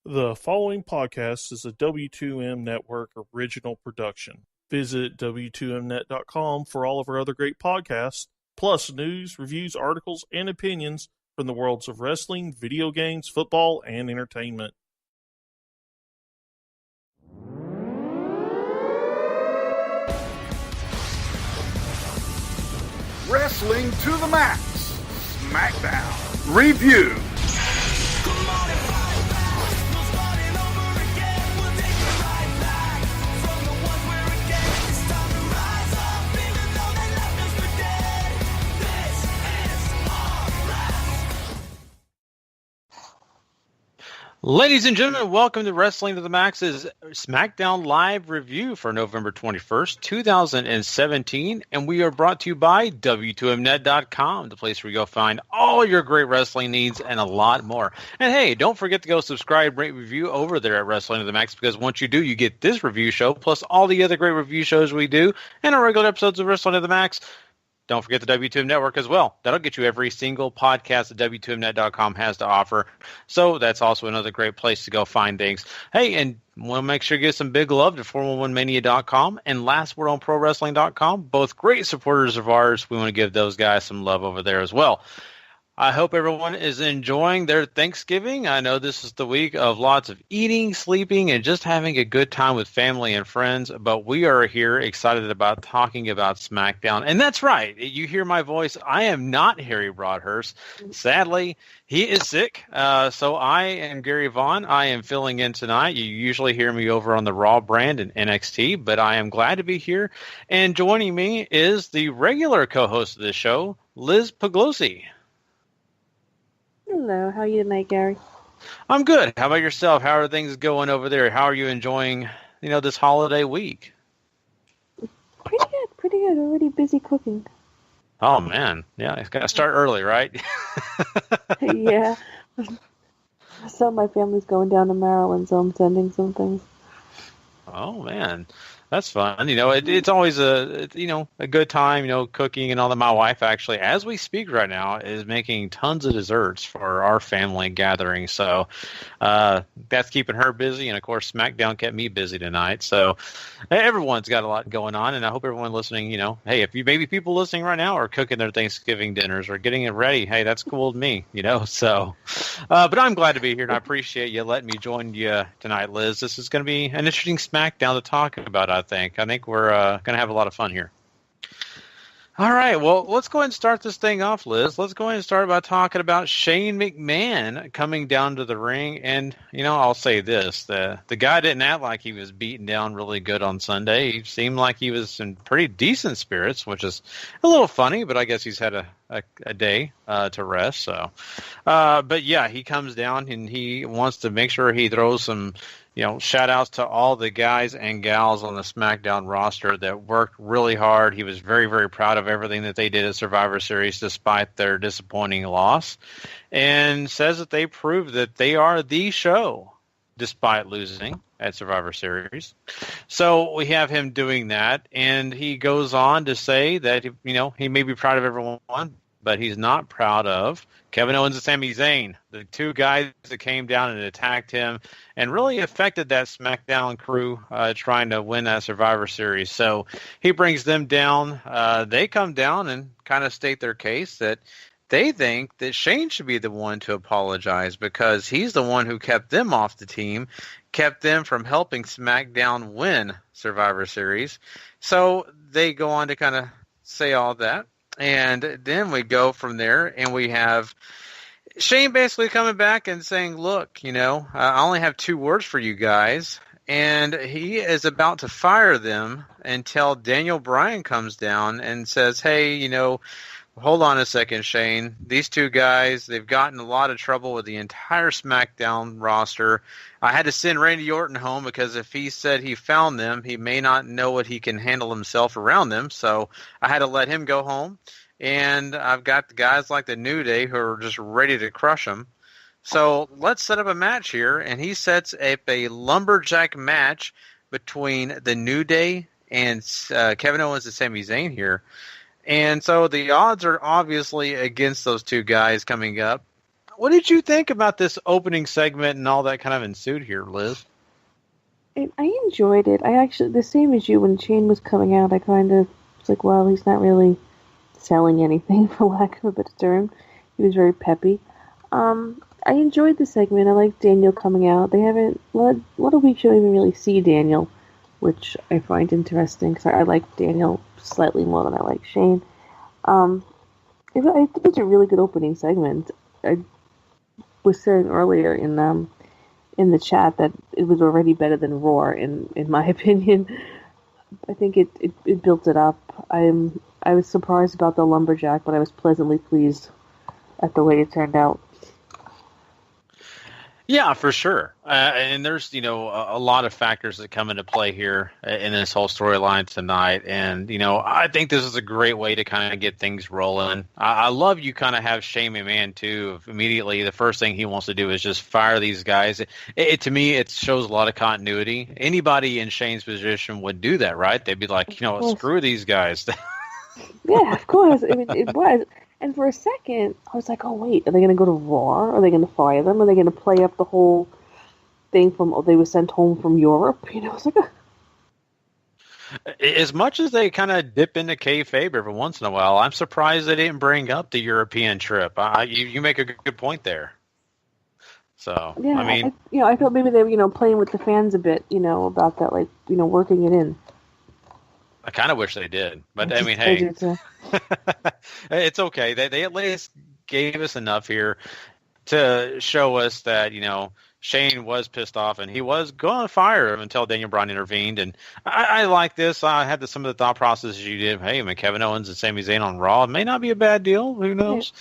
The following podcast is a W2M Network original production. Visit W2Mnet.com for all of our other great podcasts, plus news, reviews, articles, and opinions from the worlds of wrestling, video games, football, and entertainment. Wrestling to the Max Smackdown Review. Ladies and gentlemen, welcome to Wrestling to the Max's SmackDown Live Review for November 21st, 2017, and we are brought to you by W2Mnet.com, the place where you go find all your great wrestling needs and a lot more. And hey, don't forget to go subscribe, rate, review over there at Wrestling to the Max, because once you do, you get this review show, plus all the other great review shows we do, and our regular episodes of Wrestling to the Max. Don't forget the W2M Network as well. That'll get you every single podcast that W2Mnet.com has to offer. So that's also another great place to go find things. Hey, and we'll make sure to give some big love to 411mania.com and lastwordonprowrestling.com. Both great supporters of ours. We want to give those guys some love over there as well. I hope everyone is enjoying their Thanksgiving. I know this is the week of lots of eating, sleeping, and just having a good time with family and friends, but we are here excited about talking about SmackDown. And that's right. You hear my voice. I am not Harry Broadhurst. Sadly, he is sick. So I am Gary Vaughan. I am filling in tonight. You usually hear me over on the Raw brand in NXT, but I am glad to be here. And joining me is the regular co-host of the show, Liz Pugliese. Hello, how are you tonight, Gary? I'm good. How about yourself? How are things going over there? How are you enjoying, this holiday week? Pretty good. Already busy cooking. Oh, man. Yeah, it's got to start early, right? Yeah. So my family's going down to Maryland, so I'm sending some things. Oh, man. That's fun. It's always a good time, cooking and all that. My wife actually, as we speak right now, is making tons of desserts for our family gathering. So that's keeping her busy. And, of course, SmackDown kept me busy tonight. So everyone's got a lot going on. And I hope everyone listening, hey, if you maybe people listening right now are cooking their Thanksgiving dinners or getting it ready, hey, that's cool with me, So, but I'm glad to be here. And I appreciate you letting me join you tonight, Liz. This is going to be an interesting SmackDown to talk about, I think we're going to have a lot of fun here. All right, well, let's go ahead and start this thing off, Liz. Let's go ahead and start by talking about Shane McMahon coming down to the ring. And, I'll say this. The guy didn't act like he was beaten down really good on Sunday. He seemed like he was in pretty decent spirits, which is a little funny, but I guess he's had a day to rest. So, but, yeah, he comes down and he wants to make sure he throws some shout outs to all the guys and gals on the SmackDown roster that worked really hard. He was very, very proud of everything that they did at Survivor Series despite their disappointing loss, and says that they proved that they are the show despite losing at Survivor Series. So we have him doing that, and he goes on to say that, he may be proud of everyone, but he's not proud of Kevin Owens and Sami Zayn, the two guys that came down and attacked him and really affected that SmackDown crew trying to win that Survivor Series. So he brings them down. They come down and kind of state their case that they think that Shane should be the one to apologize because he's the one who kept them off the team, kept them from helping SmackDown win Survivor Series. So they go on to kind of say all that. And then we go from there, and we have Shane basically coming back and saying, look, I only have 2 words for you guys. And he is about to fire them until Daniel Bryan comes down and says, hey, hold on a second, Shane. These 2 guys, they've gotten a lot of trouble with the entire SmackDown roster. I had to send Randy Orton home because if he said he found them, he may not know what he can handle himself around them. So I had to let him go home. And I've got the guys like the New Day who are just ready to crush him. So let's set up a match here. And he sets up a lumberjack match between the New Day and Kevin Owens and Sami Zayn here. And so the odds are obviously against those 2 guys coming up. What did you think about this opening segment and all that kind of ensued here, Liz? I enjoyed it. I actually, the same as you, when Shane was coming out, I kind of was like, well, he's not really selling anything, for lack of a better term. He was very peppy. I enjoyed the segment. I liked Daniel coming out. They haven't, a lot of weeks you don't even really see Daniel, which I find interesting, because I like Daniel slightly more than I like Shane. I think it's a really good opening segment. I was saying earlier in the chat that it was already better than Raw, in my opinion. I think it built it up. I was surprised about the lumberjack, but I was pleasantly pleased at the way it turned out. Yeah, for sure. And there's, a lot of factors that come into play here in this whole storyline tonight. And, I think this is a great way to kind of get things rolling. I love you kind of have Shane McMahon, too. Immediately, the first thing he wants to do is just fire these guys. To me, it shows a lot of continuity. Anybody in Shane's position would do that, right? They'd be like, screw these guys. Yeah, of course. I mean, it was. And for a second, I was like, oh, wait, are they going to go to Raw? Are they going to fire them? Are they going to play up the whole thing from, they were sent home from Europe? I was like, As much as they kind of dip into kayfabe every once in a while, I'm surprised they didn't bring up the European trip. You make a good point there. So, yeah, I mean... I thought maybe they were, playing with the fans a bit, about that, like, working it in. I kind of wish they did, but I mean, hey, it's okay. They at least gave us enough here to show us that, Shane was pissed off and he was going to fire him until Daniel Bryan intervened. And I like this. I had some of the thought processes you did. Hey, Kevin Owens and Sami Zayn on Raw, it may not be a bad deal. Who knows?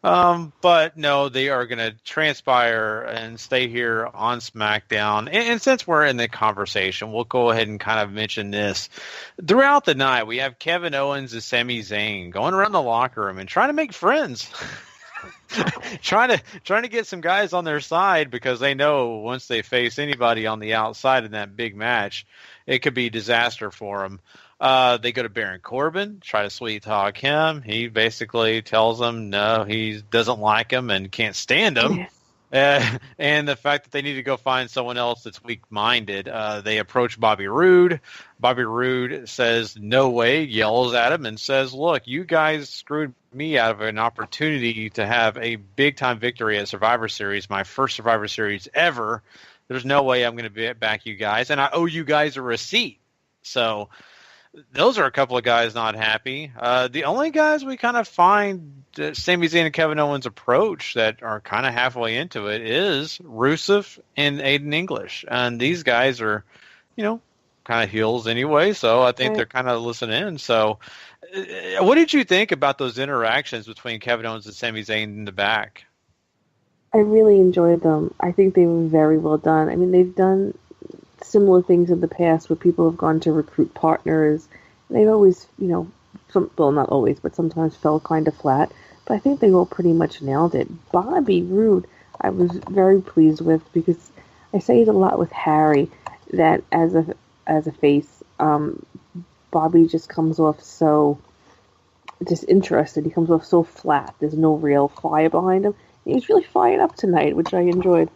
But no, they are going to transpire and stay here on SmackDown. And since we're in the conversation, we'll go ahead and kind of mention this. Throughout the night, we have Kevin Owens and Sami Zayn going around the locker room and trying to make friends. trying to get some guys on their side, because they know once they face anybody on the outside in that big match, it could be disaster for them. They go to Baron Corbin, try to sweet talk him. He basically tells them no, he doesn't like him and can't stand him. And the fact that they need to go find someone else that's weak-minded. They approach Bobby Roode. Bobby Roode says no way, yells at him and says, look, you guys screwed me out of an opportunity to have a big-time victory at Survivor Series, my first Survivor Series ever. There's no way I'm going to back you guys, and I owe you guys a receipt. So those are a couple of guys not happy. The only guys we kind of find Sami Zayn and Kevin Owens approach that are kind of halfway into it is Rusev and Aiden English. And these guys are, kind of heels anyway, so I think they're kind of listening in. So what did you think about those interactions between Kevin Owens and Sami Zayn in the back? I really enjoyed them. I think they were very well done. I mean, they've done similar things in the past where people have gone to recruit partners. They've always, well, not always, but sometimes fell kind of flat. But I think they all pretty much nailed it. Bobby Roode, I was very pleased with, because I say it a lot with Harry, that as a face, Bobby just comes off so disinterested. He comes off so flat. There's no real fire behind him. He was really fired up tonight, which I enjoyed.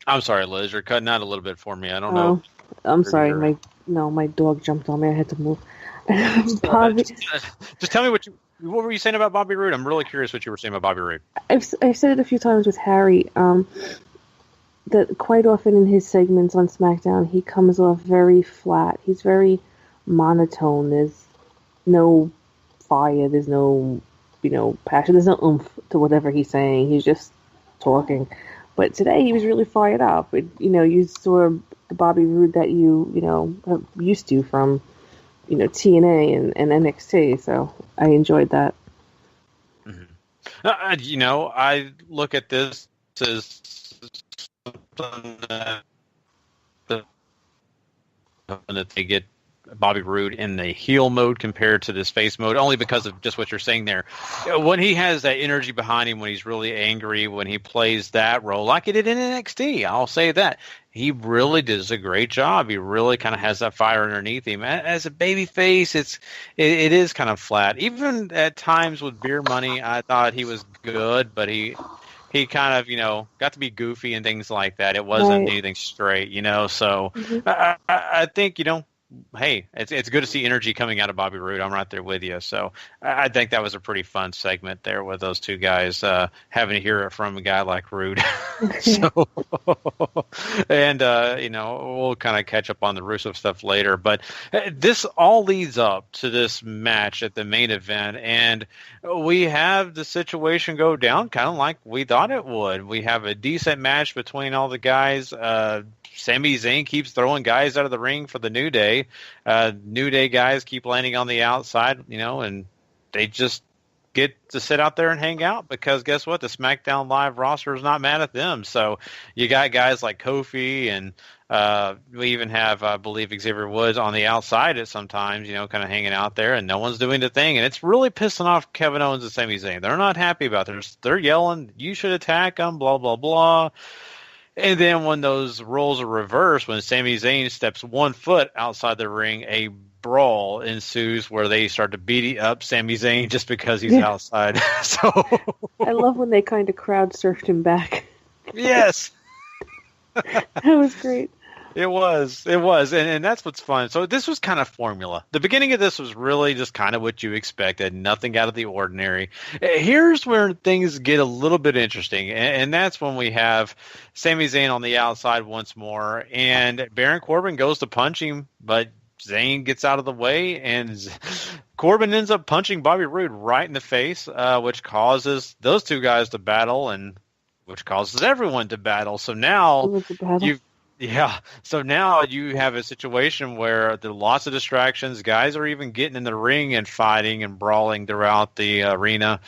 I'm sorry, Liz. You're cutting out a little bit for me. I don't know. I'm sorry. My dog jumped on me. I had to move. Bobby, just tell me what were you saying about Bobby Roode? I'm really curious what you were saying about Bobby Roode. I've said it a few times with Harry. That quite often in his segments on SmackDown, he comes off very flat. He's very monotone. There's no fire. There's no, passion. There's no oomph to whatever he's saying. He's just talking. But today he was really fired up. You saw the Bobby Roode that you used to from, TNA and NXT. So I enjoyed that. Mm-hmm. I look at this as something that they get Bobby Roode in the heel mode compared to this face mode, only because of just what you're saying there. When he has that energy behind him, when he's really angry, when he plays that role, like he did in NXT, I'll say that. He really does a great job. He really kind of has that fire underneath him. As a baby face, it is kind of flat. Even at times with Beer Money, I thought he was good, but he kind of, got to be goofy and things like that. It wasn't anything straight, so I think, hey, it's good to see energy coming out of Bobby Roode. I'm right there with you. So I think that was a pretty fun segment there with those two guys, having to hear it from a guy like Roode. So, and, we'll kind of catch up on the Rusev stuff later. But this all leads up to this match at the main event. And we have the situation go down kind of like we thought it would. We have a decent match between all the guys. Sami Zayn keeps throwing guys out of the ring for the New Day. New Day guys keep landing on the outside, and they just get to sit out there and hang out because guess what? The SmackDown Live roster is not mad at them. So you got guys like Kofi and we even have, I believe, Xavier Woods on the outside at sometimes, kind of hanging out there and no one's doing the thing. And it's really pissing off Kevin Owens and Sami Zayn. They're not happy about this. They're yelling, you should attack them, blah, blah, blah. And then when those roles are reversed, when Sami Zayn steps 1 foot outside the ring, a brawl ensues where they start to beat up Sami Zayn just because he's outside. So I love when they kind of crowd surfed him back. Yes. That was great. It was. And that's what's fun. So this was kind of formula. The beginning of this was really just kind of what you expected, nothing out of the ordinary. Here's where things get a little bit interesting, and that's when we have Sami Zayn on the outside once more, and Baron Corbin goes to punch him, but Zayn gets out of the way, and Corbin ends up punching Bobby Roode right in the face, which causes those two guys to battle, and which causes everyone to battle. So now so now you have a situation where there are lots of distractions. Guys are even getting in the ring and fighting and brawling throughout the arena.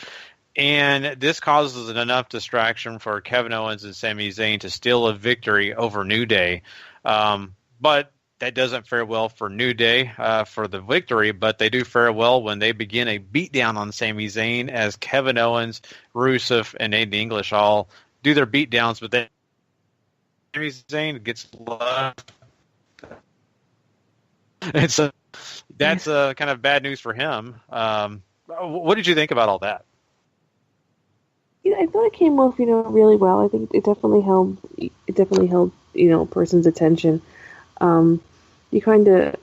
And this causes enough distraction for Kevin Owens and Sami Zayn to steal a victory over New Day. But that doesn't fare well for New Day for the victory, but they do fare well when they begin a beatdown on Sami Zayn as Kevin Owens, Rusev, and Aiden English all do their beatdowns, but then Sami Zayn gets left. And so that's kind of bad news for him. What did you think about all that? I thought it came off, really well. I think it definitely held, a person's attention. You kind of,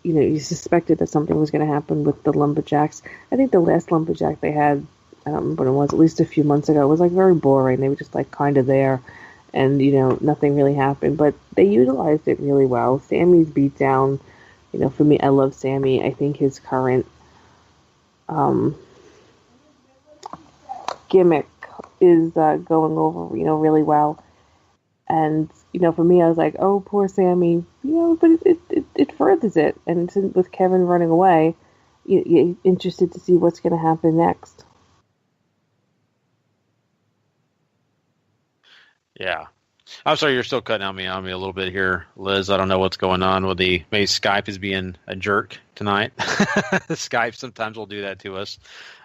you suspected that something was going to happen with the Lumberjacks. I think the last Lumberjack they had, I don't remember what it was, at least a few months ago, was very boring. They were just kind of there, and nothing really happened. But they utilized it really well. Sammy's beatdown, for me, I love Sammy. I think his current gimmick is going over, really well. And for me, I was like, oh, poor Sammy, but it furthers it. And with Kevin running away, you're interested to see what's going to happen next. Yeah. I'm sorry, you're still cutting on me a little bit here, Liz. I don't know what's going on with maybe Skype is being a jerk tonight. Skype sometimes will do that to us.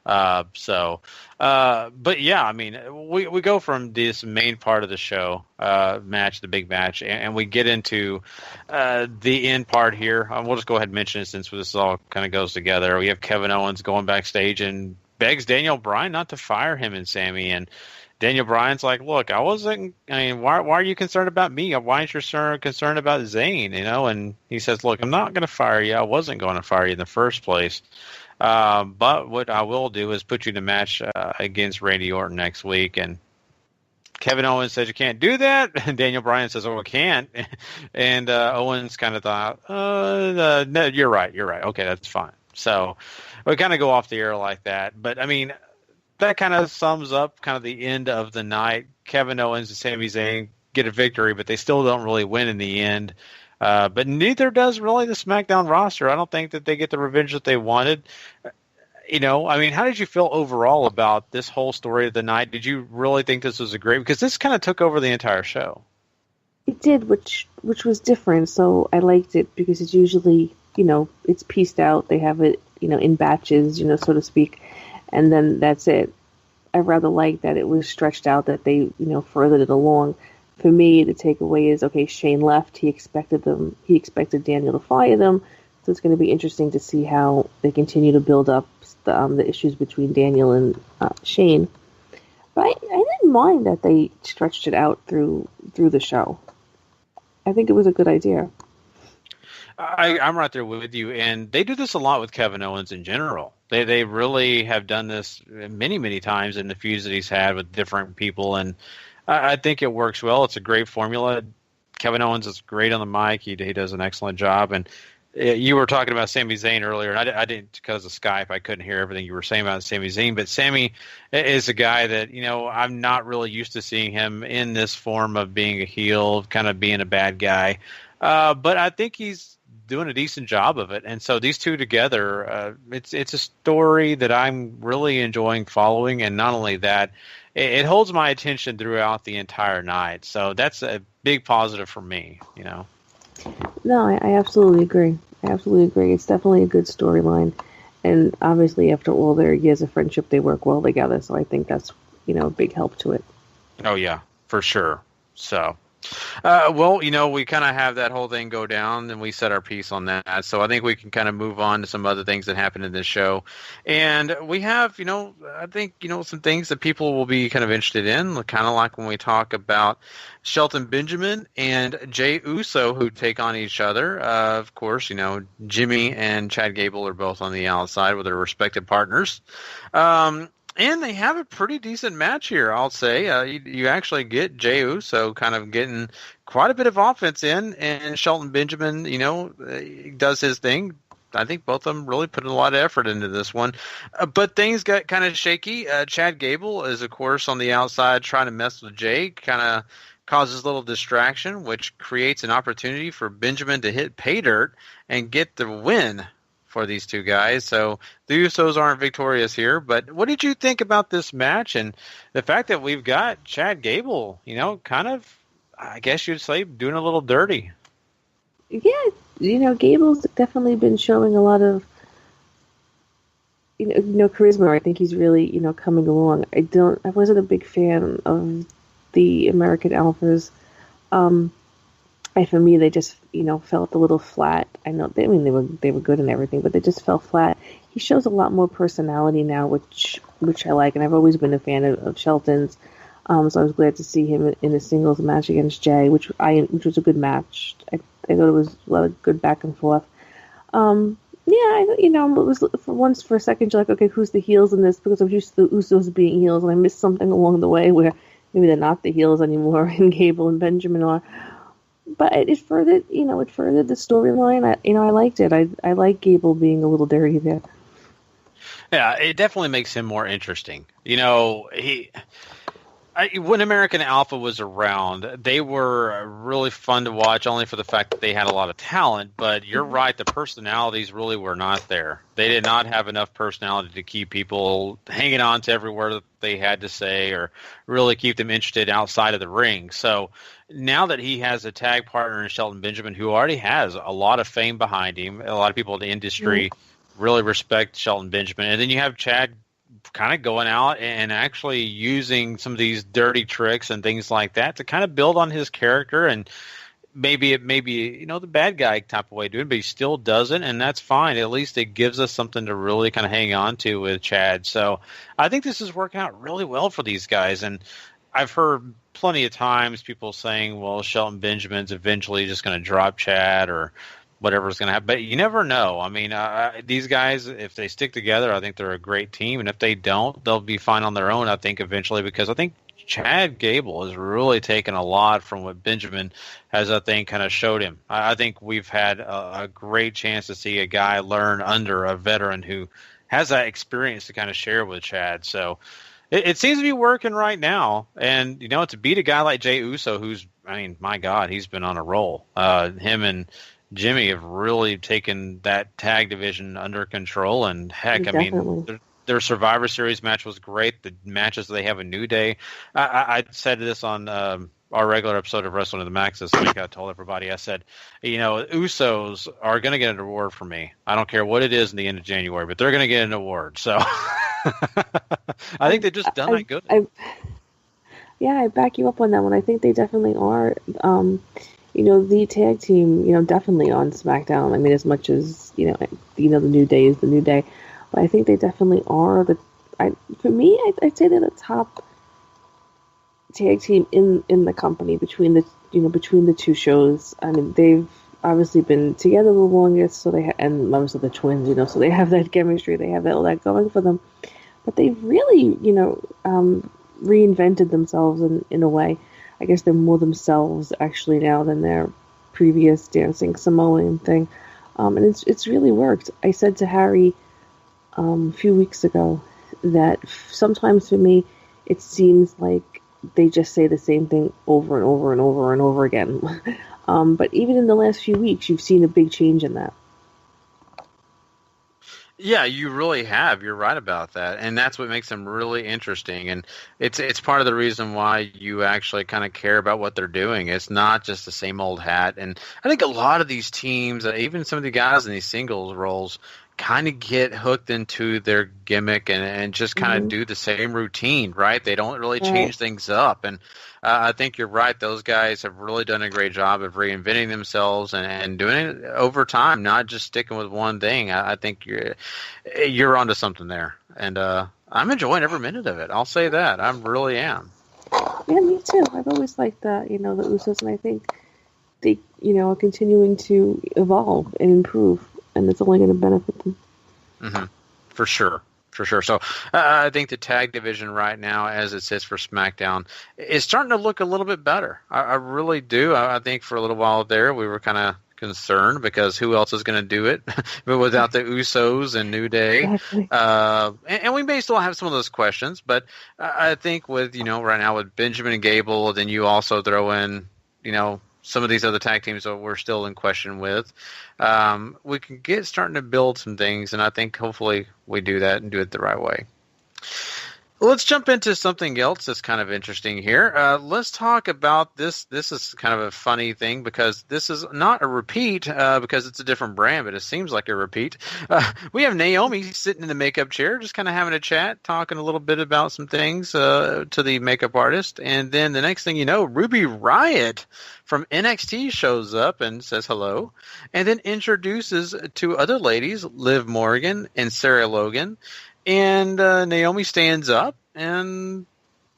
But yeah, I mean, we go from this main part of the show, match, the big match, and we get into the end part here. We'll just go ahead and mention it since this all kind of goes together. We have Kevin Owens going backstage and begs Daniel Bryan not to fire him and Sammy, and Daniel Bryan's like, look, why are you concerned about me? Why aren't you concerned about Zayn? And he says, look, I'm not going to fire you. I wasn't going to fire you in the first place. But what I will do is put you in a match against Randy Orton next week. And Kevin Owens says, you can't do that. And Daniel Bryan says, oh, I can't. And Owens kind of thought, no, you're right. Okay, that's fine. So we kind of go off the air like that. But, I mean, that kind of sums up kind of the end of the night. Kevin Owens and Sami Zayn get a victory, but they still don't really win in the end. But neither does really the SmackDown roster. I don't think that they get the revenge that they wanted. I mean, how did you feel overall about this whole story of the night? Did you really think this was because this kind of took over the entire show? It did, which was different. So I liked it because it's usually, it's pieced out. They have it, in batches, so to speak, and then that's it. I rather like that it was stretched out, that they, furthered it along. For me, the takeaway is, okay, Shane left. He expected Daniel to fire them. So it's going to be interesting to see how they continue to build up the issues between Daniel and Shane. But I didn't mind that they stretched it out through the show. I think it was a good idea. I'm right there with you, and they do this a lot with Kevin Owens in general. They really have done this many, many times in the feuds that he's had with different people, and I think it works well. It's a great formula. Kevin Owens is great on the mic. He does an excellent job, and you were talking about Sami Zayn earlier, and I didn't, because of Skype, I couldn't hear everything you were saying about Sami Zayn, but Sami is a guy that, I'm not really used to seeing him in this form of being a heel, kind of being a bad guy, but I think he's doing a decent job of it, and so these two together, it's a story that I'm really enjoying following, and not only that, it holds my attention throughout the entire night, so that's a big positive for me, No, I absolutely agree. It's definitely a good storyline. And obviously, after all their years of friendship, they work well together. So I think that's, a big help to it. Oh, yeah, for sure. So, well, we kind of have that whole thing go down, and we set our piece on that. So I think we can kind of move on to some other things that happened in this show. And we have, I think, some things that people will be kind of interested in, kind of like when we talk about Shelton Benjamin and Jey Uso, who take on each other. Of course, Jimmy and Chad Gable are both on the outside with their respective partners. And they have a pretty decent match here, I'll say. You actually get Jey Uso kind of getting quite a bit of offense in, and Shelton Benjamin, does his thing. I think both of them really put a lot of effort into this one. But things got kind of shaky. Chad Gable is, of course, on the outside trying to mess with Jey, kind of causes a little distraction, which creates an opportunity for Benjamin to hit pay dirt and get the win for these two guys. So the Usos aren't victorious here, but what did you think about this match and the fact that we've got Chad Gable, kind of, I guess you'd say, doing a little dirty? Yeah, Gable's definitely been showing a lot of, charisma. I think he's really, coming along. I wasn't a big fan of the American Alphas. And for me, they just, felt a little flat. I know, they were good and everything, but they just fell flat. He shows a lot more personality now, which I like, and I've always been a fan of Shelton's. So I was glad to see him in a singles match against Jey, which was a good match. I thought it was a lot of good back and forth. It was for a second, you're like, okay, who's the heels in this? Because I'm used to the Usos being heels, and I missed something along the way where maybe they're not the heels anymore, and Gable and Benjamin are. But it furthered the storyline. I liked it. I like Gable being a little dirty there. Yeah, it definitely makes him more interesting. When American Alpha was around, they were really fun to watch, only for the fact that they had a lot of talent. But you're right, the personalities really were not there. They did not have enough personality to keep people hanging on to every word that they had to say or really keep them interested outside of the ring. So now that he has a tag partner in Shelton Benjamin, who already has a lot of fame behind him, a lot of people in the industry really respect Shelton Benjamin. And then you have Chad kind of going out and actually using some of these dirty tricks and things like that to kind of build on his character, and maybe the bad guy type of way doing it, but he still doesn't, and that's fine. At least it gives us something to really kind of hang on to with Chad. So I think this is working out really well for these guys, and I've heard plenty of times people saying, well, Shelton Benjamin's eventually just going to drop Chad or whatever's going to happen. But you never know. I mean, these guys, if they stick together, I think they're a great team. And if they don't, they'll be fine on their own, I think, eventually, because I think Chad Gable has really taken a lot from what Benjamin has, I think, kind of showed him. I think we've had a great chance to see a guy learn under a veteran who has that experience to kind of share with Chad. So it seems to be working right now. And, to beat a guy like Jey Uso, who's, my God, he's been on a roll. Him and Jimmy have really taken that tag division under control, and heck, Definitely. Their Survivor Series match was great. The matches they have a New Day. I said this on our regular episode of Wrestling to the Max this week, I told everybody, I said, Usos are going to get an award from me. I don't care what it is in the end of January, but they're going to get an award. So I think they've just done that good. I back you up on that one. I think they definitely are. The tag team, definitely on SmackDown. I mean, as much as the New Day is the New Day, but I think they definitely are. For me, I'd say they're the top tag team in the company between the two shows. I mean, they've obviously been together the longest, so and obviously the twins, so they have that chemistry, they have all that going for them. But they've really, reinvented themselves in a way. I guess they're more themselves actually now than their previous dancing Samoan thing, and it's really worked. I said to Harry a few weeks ago that sometimes for me it seems like they just say the same thing over and over and over and over again. But even in the last few weeks, you've seen a big change in that. Yeah, you really have. You're right about that, and that's what makes them really interesting. And it's part of the reason why you actually kind of care about what they're doing. It's not just the same old hat. And I think a lot of these teams, even some of the guys in these singles roles, kind of get hooked into their gimmick and just kind of do the same routine, right? They don't really change things up. And I think you're right. Those guys have really done a great job of reinventing themselves and doing it over time, not just sticking with one thing. I think you're onto something there. And I'm enjoying every minute of it. I'll say that. I really am. Yeah, me too. I've always liked the Usos, and I think they, are continuing to evolve and improve. And it's only going to benefit them. Mm-hmm. For sure. So I think the tag division right now, as it sits for SmackDown, is starting to look a little bit better. I really do. I think for a little while there, we were kind of concerned because who else is going to do it but without the Usos and New Day? Exactly. And we may still have some of those questions, but I think with, right now with Benjamin and Gable, then you also throw in, some of these other tag teams that we're still in question with, we can starting to build some things, and I think hopefully we do that and do it the right way. Let's jump into something else that's kind of interesting here. Let's talk about this. This is kind of a funny thing because this is not a repeat because it's a different brand, but it seems like a repeat. We have Naomi sitting in the makeup chair, just kind of having a chat, talking a little bit about some things to the makeup artist. And then the next thing you know, Ruby Riot from NXT shows up and says hello, and then introduces two other ladies, Liv Morgan and Sarah Logan. And Naomi stands up, and,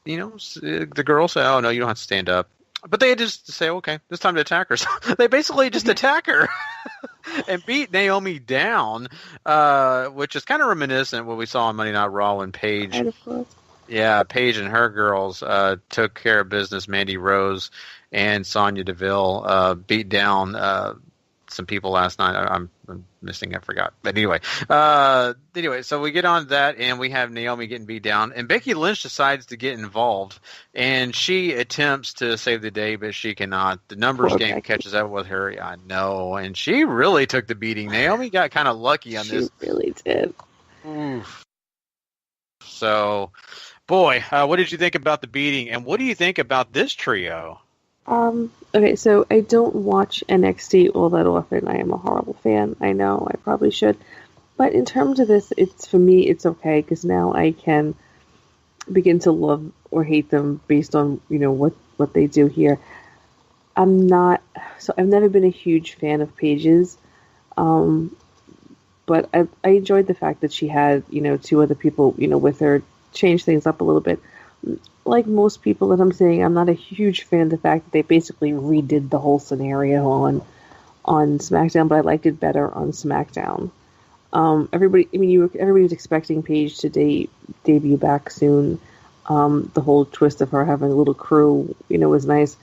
the girls say, oh, no, you don't have to stand up. But they just say, okay, it's time to attack her. So they basically just attack her and beat Naomi down, which is kind of reminiscent of what we saw on Monday Night Raw when Paige. Yeah, Paige and her girls took care of business. Mandy Rose and Sonya Deville beat down some people last night. I'm missing, I forgot. But anyway, so we get on that, and we have Naomi getting beat down, and Becky Lynch decides to get involved, and she attempts to save the day, but she cannot. The numbers game catches up with her. I know, and she really took the beating. Naomi got kind of lucky on this. She really did. Oof. So, boy, what did you think about the beating, and what do you think about this trio? Okay, so I don't watch NXT all that often. I am a horrible fan. I know, I probably should. But in terms of this, for me, it's okay, because now I can begin to love or hate them based on, what they do here. I've never been a huge fan of Paige's, but I enjoyed the fact that she had, two other people, with her, change things up a little bit. Like most people that I'm saying, I'm not a huge fan of the fact that they basically redid the whole scenario on SmackDown, but I liked it better on SmackDown. Everybody was expecting Paige to debut back soon. The whole twist of her having a little crew, was nice.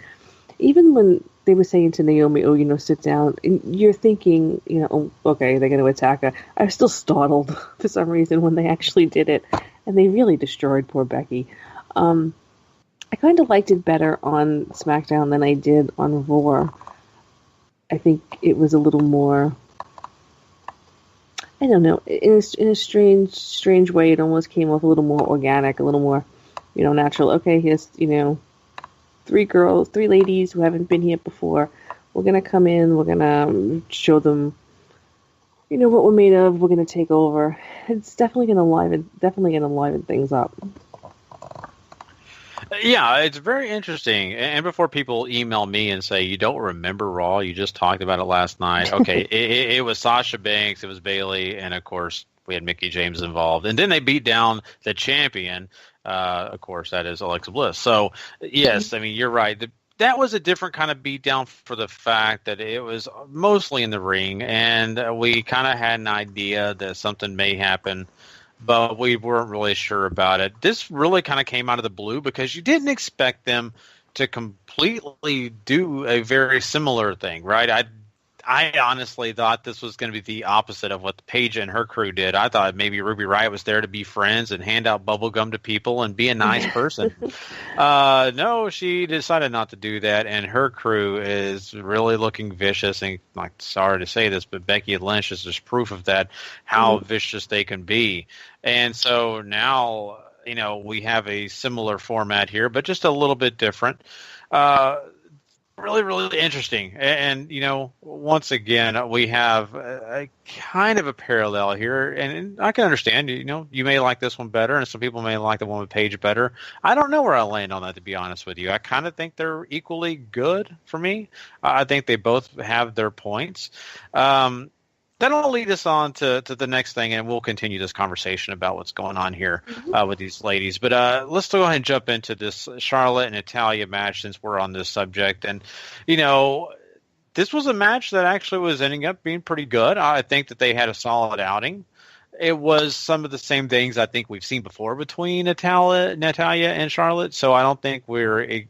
Even when they were saying to Naomi, sit down, and you're thinking, okay, they're going to attack her. I was still startled for some reason when they actually did it, and they really destroyed poor Becky. I kind of liked it better on SmackDown than I did on Raw. I think it was a little more, I don't know, in a strange way, it almost came off a little more organic, a little more, natural. Okay, here's, three ladies who haven't been here before. We're gonna come in. We're gonna show them, what we're made of. We're gonna take over. It's definitely gonna liven things up. Yeah, it's very interesting. And before people email me and say, you don't remember Raw, you just talked about it last night. Okay, it was Sasha Banks, it was Bayley, and of course we had Mickie James involved. And then they beat down the champion. Of course, that is Alexa Bliss. So, yes, I mean, you're right. That was a different kind of beatdown for the fact that it was mostly in the ring, and we kind of had an idea that something may happen, but we weren't really sure about it. This really kind of came out of the blue because you didn't expect them to completely do a very similar thing, right? I honestly thought this was going to be the opposite of what Paige and her crew did. I thought maybe Ruby Riot was there to be friends and hand out bubble gum to people and be a nice person. No, she decided not to do that, and her crew is really looking vicious. And sorry to say this, but Becky Lynch is just proof of that, how vicious they can be. And so now, we have a similar format here, but just a little bit different. Really, really interesting. And, once again, we have a kind of a parallel here. And I can understand, you may like this one better, and some people may like the one with Paige better. I don't know where I land on that, to be honest with you. I kind of think they're equally good for me. I think they both have their points. That'll lead us on to the next thing, and we'll continue this conversation about what's going on here with these ladies. But let's go ahead and jump into this Charlotte and Natalya match since we're on this subject. And, this was a match that actually was ending up being pretty good. I think that they had a solid outing. It was some of the same things I think we've seen before between Natalya and Charlotte. So I don't think we're,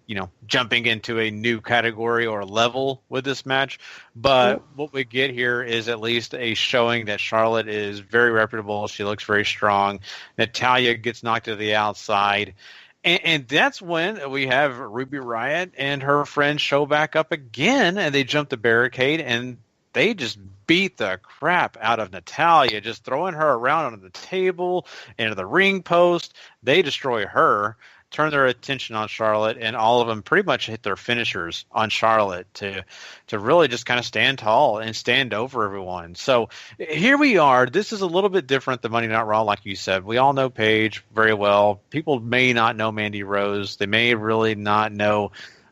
jumping into a new category or level with this match. But what we get here is at least a showing that Charlotte is very reputable. She looks very strong. Natalya gets knocked to the outside. And that's when we have Ruby Riot and her friends show back up again, and they jump the barricade, and they just beat the crap out of Natalya, just throwing her around on the table, into the ring post. They destroy her, turn their attention on Charlotte, and all of them pretty much hit their finishers on Charlotte to really just kind of stand tall and stand over everyone. So here we are. This is a little bit different than Monday Night Raw, like you said. We all know Paige very well. People may not know Mandy Rose. They may really not know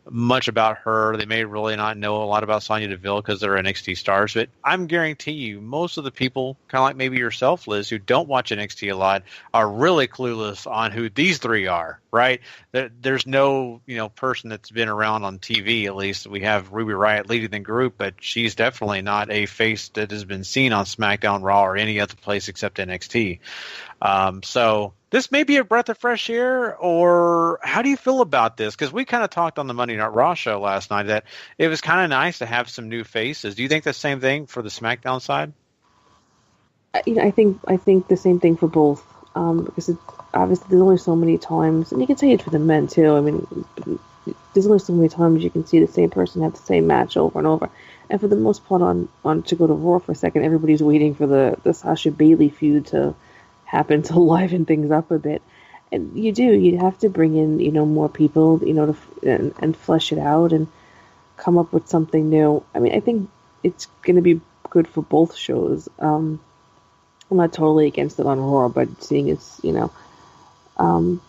much about her. They may really not know a lot about Sonya Deville because they're NXT stars, but I'm guarantee you most of the people, kind of like maybe yourself, Liz, who don't watch NXT a lot, are really clueless on who these three are, right? There's no, person that's been around on TV, at least. We have Ruby Riot leading the group, but she's definitely not a face that has been seen on SmackDown, Raw, or any other place except NXT. So this may be a breath of fresh air, or how do you feel about this? Because we kind of talked on the Monday Night Raw show last night that it was kind of nice to have some new faces. Do you think the same thing for the SmackDown side? I think the same thing for both. Because obviously there's only so many times, and you can say it for the men too. I mean, there's only so many times you can see the same person have the same match over and over. And for the most part, on to go to Raw for a second, everybody's waiting for the Sasha Bayley feud to happen to liven things up a bit. And you have to bring in, more people, and flesh it out and come up with something new. I mean, I think it's going to be good for both shows. I'm not totally against it on Raw, but seeing as, how,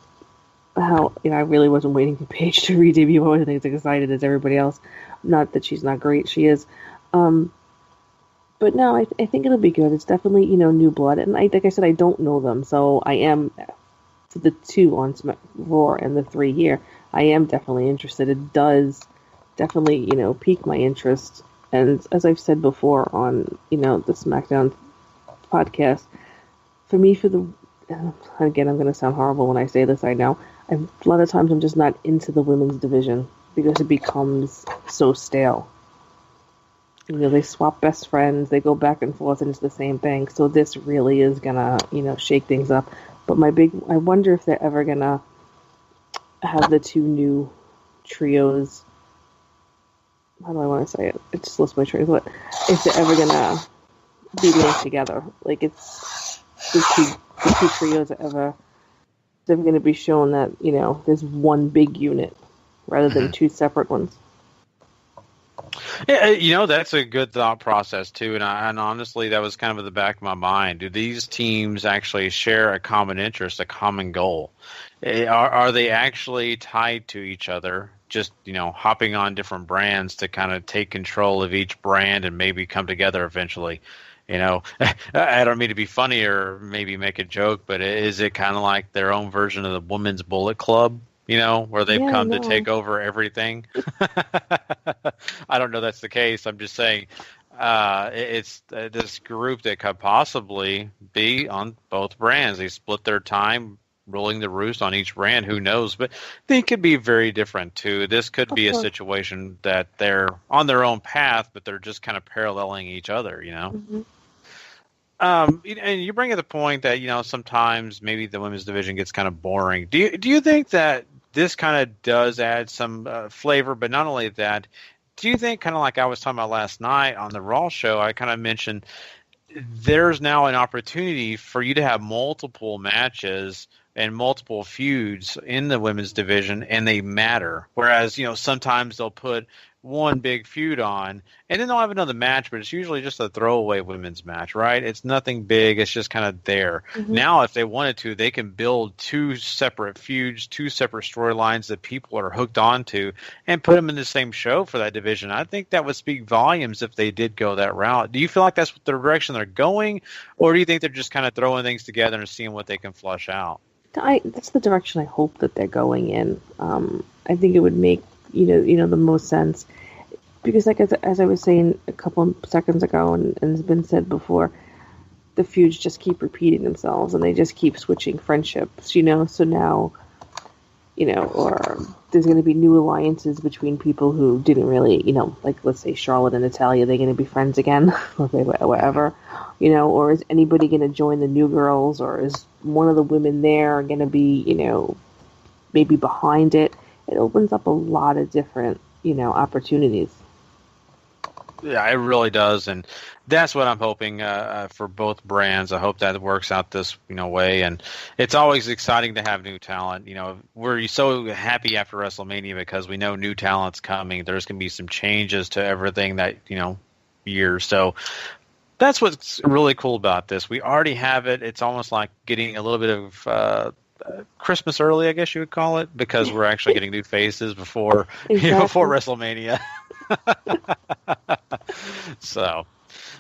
I really wasn't waiting for Paige to re-debut. I wasn't as excited as everybody else. Not that she's not great, she is. But no, I think it'll be good. It's definitely, new blood. And like I said, I don't know them, so I am, for the two on Raw and the three here, I am definitely interested. It does definitely, pique my interest. And as I've said before on, the SmackDown podcast, for me, again, I'm going to sound horrible when I say this, I know. A lot of times I'm just not into the women's division because it becomes so stale. They swap best friends, they go back and forth, and it's the same thing. So this really is gonna, shake things up. But I wonder if they're ever gonna have the two new trios. How do I want to say it? It just lost my train of thought. If they're ever gonna be linked together, like it's the two trios are ever. They're gonna be shown that there's one big unit rather than two separate ones. Yeah, that's a good thought process too, and honestly, that was kind of at the back of my mind. Do these teams actually share a common interest, a common goal? Are they actually tied to each other? Just hopping on different brands to kind of take control of each brand and maybe come together eventually. I don't mean to be funny or maybe make a joke, but is it kind of like their own version of the Women's Bullet Club? Where they've come to take over everything. I don't know that's the case. I'm just saying it's this group that could possibly be on both brands. They split their time ruling the roost on each brand. Who knows? But they could be very different, too. This could be a situation that they're on their own path, but they're just kind of paralleling each other, Mm-hmm. And you bring up the point that, sometimes maybe the women's division gets kind of boring. Do you think that this kind of does add some flavor, but not only that, do you think, kind of like I was talking about last night on the Raw show, I kind of mentioned there's now an opportunity for you to have multiple matches and multiple feuds in the women's division, and they matter. Whereas, sometimes they'll put one big feud on, and then they'll have another match, but it's usually just a throwaway women's match, right? It's nothing big. It's just kind of there. Mm-hmm. Now, if they wanted to, they can build two separate feuds, two separate storylines that people are hooked onto, and put them in the same show for that division. I think that would speak volumes if they did go that route. Do you feel like that's the direction they're going, or do you think they're just kind of throwing things together and seeing what they can flush out? That's the direction I hope that they're going in. I think it would make the most sense, because like as I was saying a couple of seconds ago, and has been said before, the feuds just keep repeating themselves, and they just keep switching friendships. So now, or there's going to be new alliances between people who didn't really, like let's say Charlotte and Natalya, they're going to be friends again, okay, whatever, or is anybody going to join the New Girls, or is one of the women there going to be, maybe behind it? It opens up a lot of different, opportunities. Yeah, it really does, and that's what I'm hoping for both brands. I hope that works out this way, and it's always exciting to have new talent. We're so happy after WrestleMania because we know new talent's coming. There's going to be some changes to everything that year. So that's what's really cool about this. We already have it. It's almost like getting a little bit of Christmas early, I guess you would call it, because we're actually getting new faces before before WrestleMania. So,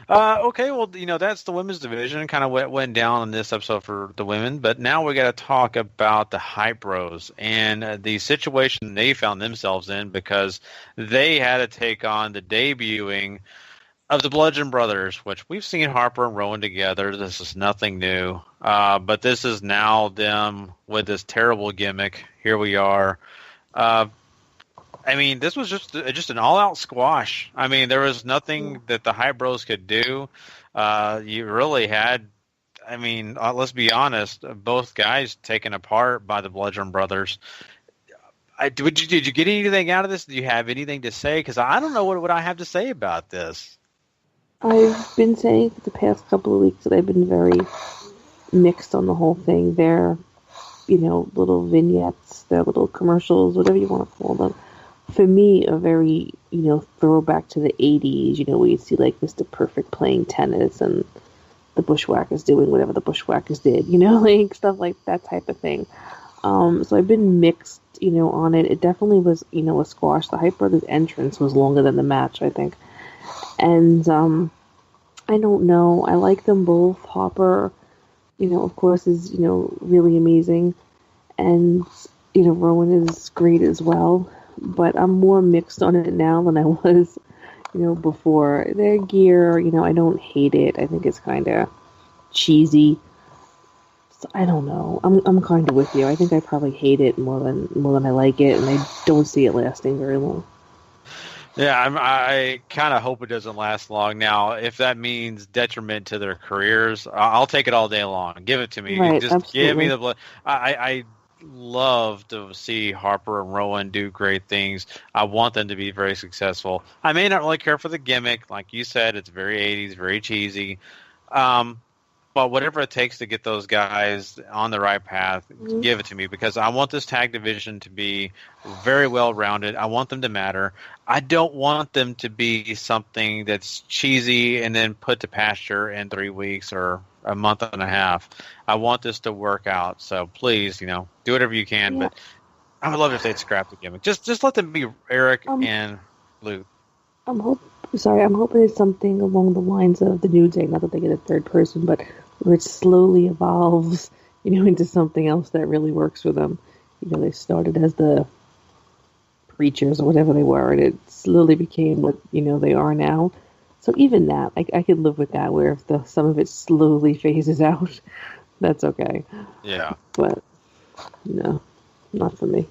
okay, well, that's the women's division. Kind of what went down in this episode for the women, but now we got to talk about the Hype Bros and the situation they found themselves in, because they had to take on the debuting of the Bludgeon Brothers, which we've seen Harper and Rowan together. This is nothing new, but this is now them with this terrible gimmick. Here we are. This was just an all-out squash. There was nothing that the Hype Bros could do. You really had, let's be honest, both guys taken apart by the Bludgeon Brothers. Did you get anything out of this? Do you have anything to say? Because I don't know what I have to say about this. I've been saying for the past couple of weeks that I've been very mixed on the whole thing. Their, little vignettes, their little commercials, whatever you want to call them, for me, are very, throwback to the 80s, where you see, like, Mr. Perfect playing tennis and the Bushwhackers doing whatever the Bushwhackers did, like, stuff like that type of thing. So I've been mixed, on it. It definitely was, a squash. The Hype Brothers entrance was longer than the match, I think. And, I don't know. I like them both. Harper, of course, is, really amazing. And, Rowan is great as well. But I'm more mixed on it now than I was, before. Their gear, I don't hate it. I think it's kind of cheesy. So I don't know. I'm kind of with you. I think I probably hate it more than I like it, and I don't see it lasting very long. Yeah, I kind of hope it doesn't last long. Now, if that means detriment to their careers, I'll take it all day long. Give it to me. Right, just absolutely. give me the blood. I love to see Harper and Rowan do great things. I want them to be very successful. I may not really care for the gimmick. Like you said, it's very 80s, very cheesy. But but whatever it takes to get those guys on the right path, give it to me, because I want this tag division to be very well rounded. I want them to matter. I don't want them to be something that's cheesy and then put to pasture in 3 weeks or a month and a half. I want this to work out. So please, do whatever you can. But I would love if they'd scrap the gimmick. Just let them be Eric and Luke. I'm hoping it's something along the lines of the New Day. Not that they get a third person, but where it slowly evolves, into something else that really works for them. They started as the preachers or whatever they were, and it slowly became what they are now. So even that, I could live with that. Where if some of it slowly phases out, that's okay. Yeah. But no, not for me.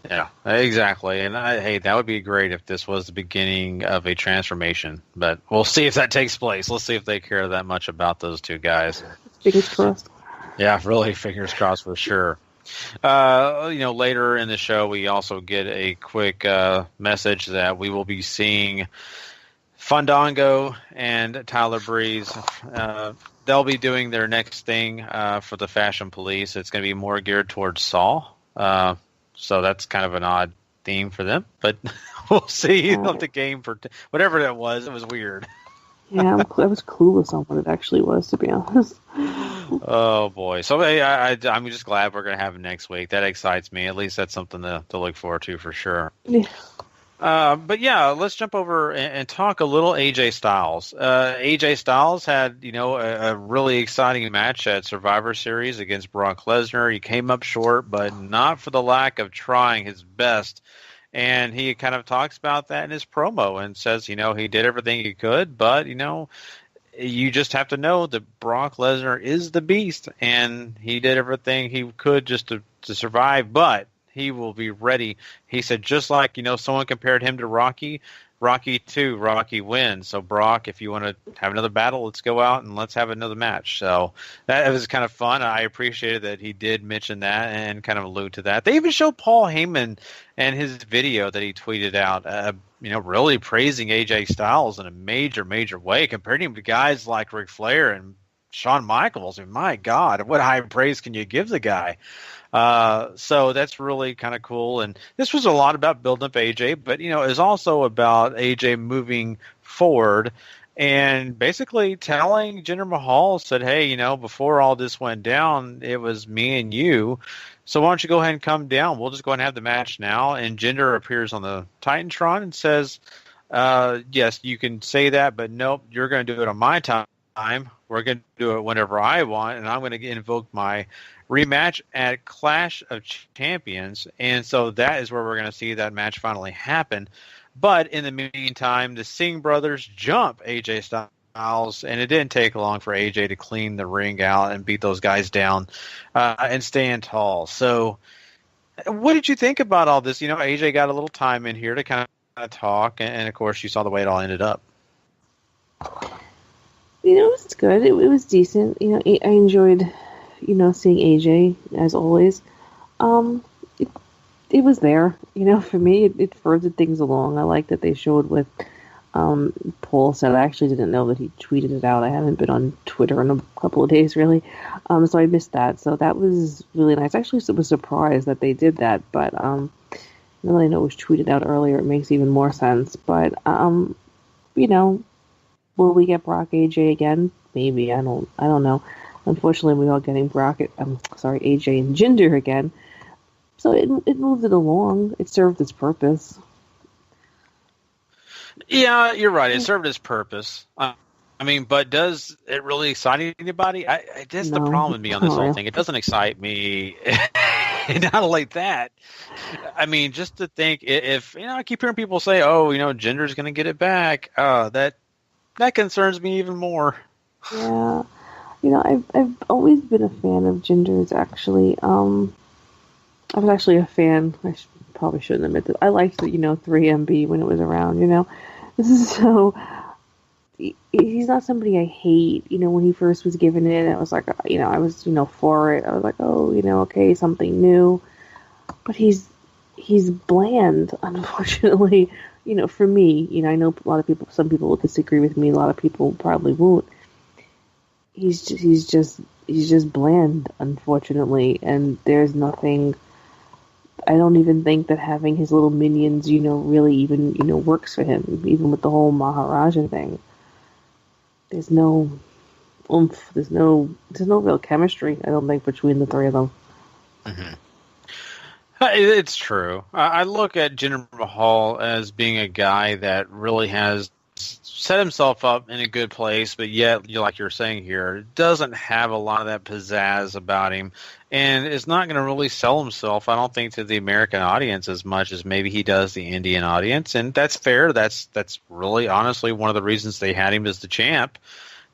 Yeah, exactly. And that would be great if this was the beginning of a transformation. But we'll see if that takes place. Let's see if they care that much about those two guys. Fingers crossed. Yeah, really, fingers crossed for sure. Later in the show, we also get a quick message that we will be seeing Fandango and Tyler Breeze. They'll be doing their next thing for the Fashion Police. It's going to be more geared towards Saw. So that's kind of an odd theme for them, but we'll see. The game for whatever that was, it was weird. Yeah, I was clueless on what it actually was, to be honest. Oh boy! So I'm just glad we're going to have it next week. That excites me. At least that's something to look forward to for sure. Yeah. But yeah, let's jump over and talk a little AJ Styles. AJ Styles had, a really exciting match at Survivor Series against Brock Lesnar. He came up short, but not for the lack of trying his best. And he kind of talks about that in his promo and says, he did everything he could, but, you just have to know that Brock Lesnar is the beast, and he did everything he could just to survive, but he will be ready. He said, just like, someone compared him to Rocky 2, Rocky wins. So Brock, if you want to have another battle, let's go out and let's have another match. So that was kind of fun. I appreciated that he did mention that and kind of allude to that. They even showed Paul Heyman and his video that he tweeted out, really praising AJ Styles in a major, major way, comparing him to guys like Ric Flair and Shawn Michaels. And my God, what high praise can you give the guy? So that's really kind of cool. And this was a lot about building up AJ, but, it was also about AJ moving forward and basically telling Jinder Mahal, said, hey, before all this went down, it was me and you. So why don't you go ahead and come down? We'll just go ahead and have the match now. And Jinder appears on the Titantron and says, yes, you can say that, but nope, you're going to do it on my time. We're going to do it whenever I want, and I'm going to invoke my rematch at Clash of Champions. And so that is where we're going to see that match finally happen. But in the meantime, the Singh brothers jump AJ Styles, and it didn't take long for AJ to clean the ring out and beat those guys down and stand tall. So what did you think about all this? AJ got a little time in here to kind of talk, and of course you saw the way it all ended up. It's good. It was decent. I enjoyed, seeing AJ as always. It was there. For me, it furthered things along. I like that they showed what Paul said. I actually didn't know that he tweeted it out. I haven't been on Twitter in a couple of days, really. So I missed that. So that was really nice. Actually, I was surprised that they did that. But now that I know it was tweeted out earlier, it makes even more sense. But, will we get Brock AJ again? Maybe. I don't know. Unfortunately, we are getting AJ and Jinder again. So it moved it along. It served its purpose. Yeah, you're right. It served its purpose. But does it really excite anybody? That's the problem with me on this whole thing. It doesn't excite me. Not only that, just to think if I keep hearing people say, "Oh, Jinder's going to get it back." That concerns me even more. Yeah, I've always been a fan of Jinder's. Actually, I was actually a fan. Probably shouldn't admit this. I liked the 3MB when it was around. So he's not somebody I hate. When he first was given it, I was like, I was for it. I was like, oh, okay, something new. But he's bland, unfortunately. For me, I know some people will disagree with me. A lot of people probably won't. he's just bland, unfortunately, and there's nothing. I don't even think that having his little minions, really even, works for him, even with the whole Maharaja thing. There's no oomph. There's no real chemistry, I don't think, between the three of them. Mm-hmm. It's true. I look at Jinder Mahal as being a guy that really has set himself up in a good place, but yet, like you're saying here, doesn't have a lot of that pizzazz about him, and is not going to really sell himself, I don't think, to the American audience as much as maybe he does the Indian audience, and that's fair. That's really, honestly, one of the reasons they had him as the champ,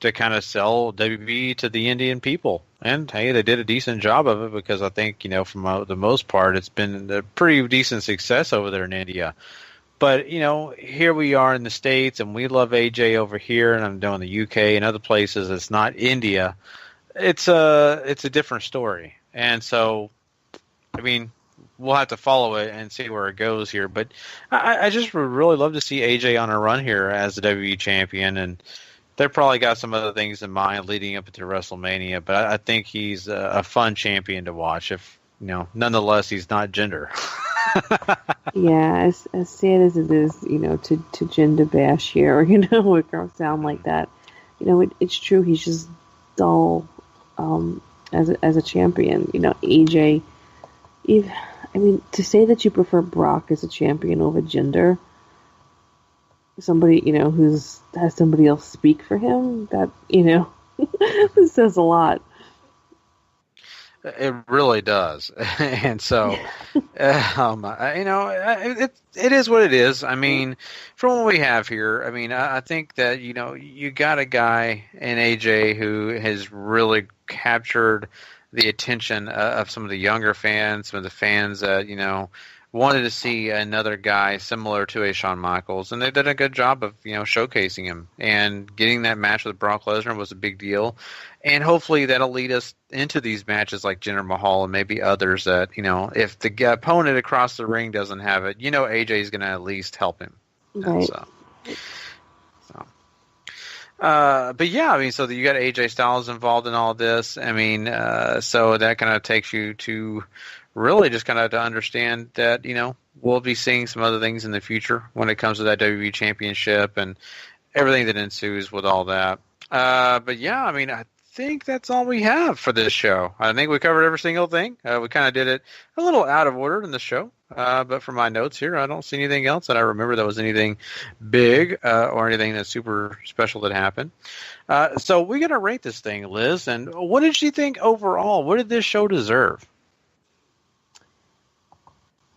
to kind of sell WB to the Indian people. And, hey, they did a decent job of it, because I think, from the most part, it's been a pretty decent success over there in India. But, here we are in the States, and we love AJ over here, and I'm doing the UK and other places. It's not India. It's a different story. And so, we'll have to follow it and see where it goes here. But I just would really love to see AJ on a run here as the WWE champion, and they've probably got some other things in mind leading up into WrestleMania, but I think he's a fun champion to watch. If nonetheless, he's not Jinder. Yeah, as sad as it is, to Jinder bash here, it can sound like that. It's true. He's just dull as a champion. AJ. To say that you prefer Brock as a champion over Jinder. Somebody, who's has somebody else speak for him, that, this says a lot. It really does. And so, it is what it is. From what we have here, I think that, you got a guy in AJ who has really captured the attention of some of the younger fans, some of the fans that, wanted to see another guy similar to a Shawn Michaels, and they did a good job of, showcasing him. And getting that match with Brock Lesnar was a big deal. And hopefully that'll lead us into these matches like Jinder Mahal and maybe others that, if the opponent across the ring doesn't have it, AJ's going to at least help him. Right. But yeah, so you got AJ Styles involved in all this. So that kind of takes you to really just kind of to understand that, we'll be seeing some other things in the future when it comes to that WWE Championship and everything that ensues with all that. But yeah, I think that's all we have for this show. I think we covered every single thing. We kind of did it a little out of order in the show. But from my notes here, I don't see anything else that I remember that was anything big or anything that's super special that happened. So we're going to rate this thing, Liz. And what did you think overall? What did this show deserve?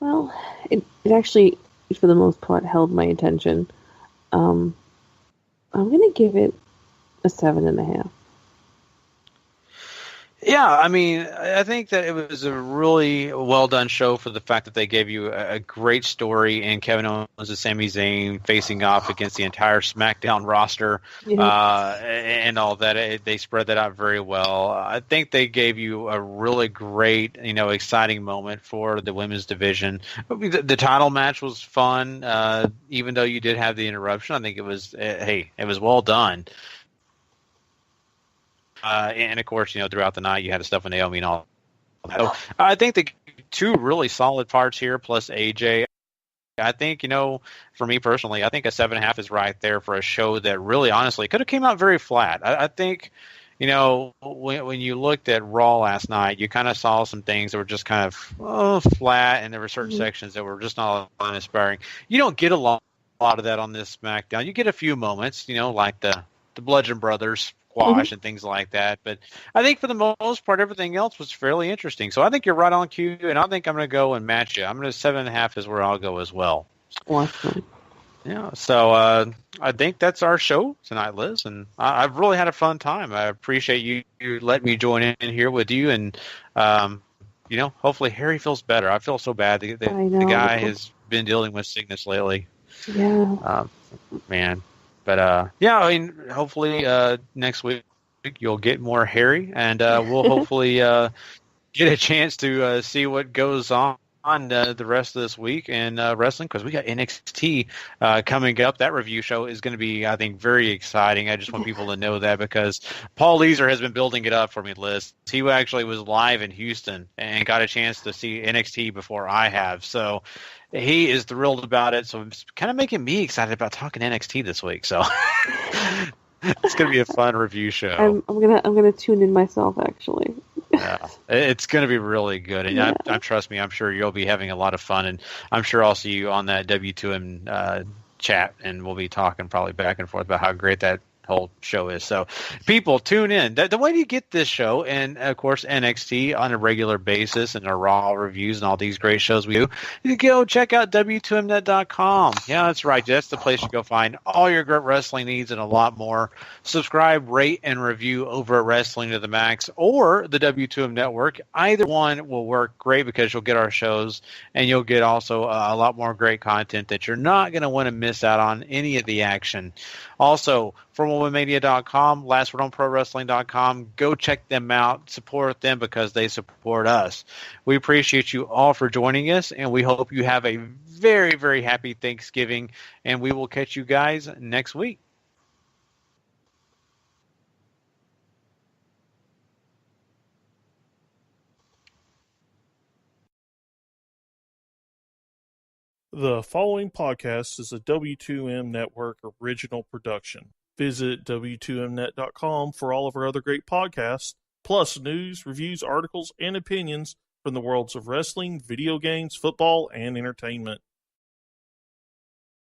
Well, it actually, for the most part, held my attention. I'm going to give it a 7.5. Yeah, I think that it was a really well-done show for the fact that they gave you a great story in Kevin Owens and Sami Zayn facing off against the entire SmackDown roster and all that. They spread that out very well. I think they gave you a really great, exciting moment for the women's division. The title match was fun, even though you did have the interruption. I think it was, it was well done. And of course, throughout the night you had stuff with Naomi and all that. So I think the two really solid parts here, plus AJ. I think, for me personally, I think a 7.5 is right there for a show that really, honestly, could have came out very flat. I think, when you looked at Raw last night, you kind of saw some things that were just kind of flat, and there were certain sections that were just not inspiring. You don't get a lot of that on this SmackDown. You get a few moments, like the Bludgeon Brothers squash and things like that. But I think for the most part, everything else was fairly interesting. So I think you're right on cue, and I think I'm going to go and match you. I'm going to 7.5 is where I'll go as well. Awesome. Yeah, so I think that's our show tonight, Liz, and I've really had a fun time. I appreciate you letting me join in here with you, and hopefully Harry feels better. I feel so bad. The guy has been dealing with sickness lately. Yeah. Man. But, hopefully next week you'll get more Harry, and we'll hopefully get a chance to see what goes on on the rest of this week in wrestling, because we got NXT coming up. That review show is going to be, I think, very exciting. I just want people to know that, because Paul Leeser has been building it up for me, Liz. He actually was live in Houston and got a chance to see NXT before I have. So he is thrilled about it. So it's kind of making me excited about talking NXT this week. So it's going to be a fun review show. I'm gonna tune in myself, actually. Yeah, it's going to be really good, and Yeah. I trust me, I'm sure you'll be having a lot of fun, and I'm sure I'll see you on that W2M chat, and we'll be talking probably back and forth about how great that whole show is. So people, tune in. The way you get this show, and of course NXT on a regular basis, and our Raw reviews and all these great shows we do, you can go check out W2Mnet.com. Yeah, that's right. That's the place you go find all your great wrestling needs and a lot more. Subscribe, rate, and review over at Wrestling to the Max or the W2M Network. Either one will work great, because you'll get our shows, and you'll get also a lot more great content that you're not going to want to miss out on any of the action. Also, from WomanMania.com, LastWordOnProWrestling.com, go check them out, support them, because they support us. We appreciate you all for joining us, and we hope you have a very, very happy Thanksgiving, and we will catch you guys next week. The following podcast is a W2M Network original production. Visit W2Mnet.com for all of our other great podcasts, plus news, reviews, articles, and opinions from the worlds of wrestling, video games, football, and entertainment.